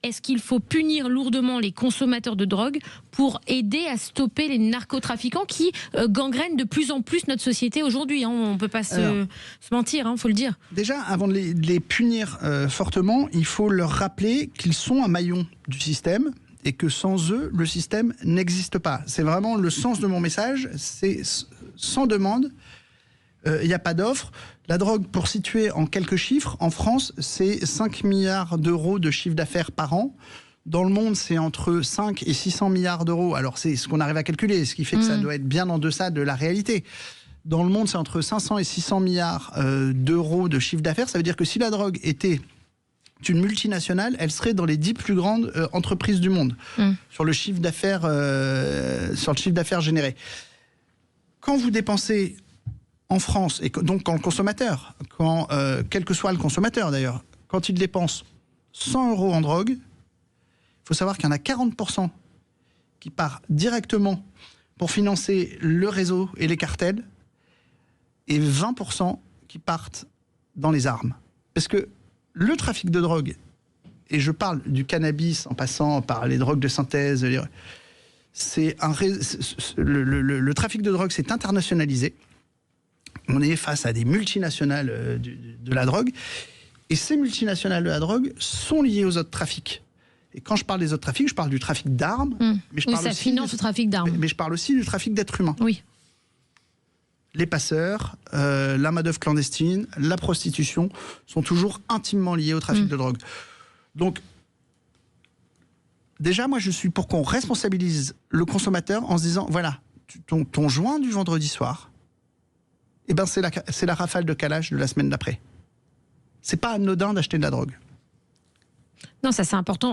est-ce qu'il faut punir lourdement les consommateurs de drogue pour aider à stopper les narcotrafiquants qui gangrènent de plus en plus notre société aujourd'hui, hein. On ne peut pas se mentir, il faut le dire. Déjà, avant de les punir fortement, il faut leur rappeler qu'ils sont un maillon du système et que sans eux, le système n'existe pas. C'est vraiment le sens de mon message, c'est sans demande, il n'y a pas d'offre. La drogue, pour situer en quelques chiffres, en France, c'est 5 milliards d'euros de chiffre d'affaires par an. Dans le monde, c'est entre 5 et 600 milliards d'euros. Alors, c'est ce qu'on arrive à calculer, ce qui fait que ça doit être bien en deçà de la réalité. Dans le monde, c'est entre 500 et 600 milliards d'euros de chiffre d'affaires. Ça veut dire que si la drogue était une multinationale, elle serait dans les 10 plus grandes entreprises du monde sur le chiffre d'affaires généré. Quand vous dépensez en France, et donc quand le consommateur, quel que soit le consommateur d'ailleurs, quand il dépense 100 € en drogue, il faut savoir qu'il y en a 40% qui part directement pour financer le réseau et les cartels, et 20% qui partent dans les armes. Parce que le trafic de drogue, et je parle du cannabis en passant par les drogues de synthèse, le trafic de drogue s'est internationalisé. On est face à des multinationales de la drogue. Et ces multinationales de la drogue sont liées aux autres trafics. Et quand je parle des autres trafics, je parle du trafic d'armes. Mais ça finance le trafic d'armes. Mais je parle aussi du trafic d'êtres humains. Oui. Les passeurs, la main-d'œuvre clandestine, la prostitution sont toujours intimement liés au trafic de drogue. Donc, déjà, moi, je suis pour qu'on responsabilise le consommateur en se disant, voilà, ton joint du vendredi soir, eh ben, c'est la rafale de calage de la semaine d'après. C'est pas anodin d'acheter de la drogue. Non, ça c'est important.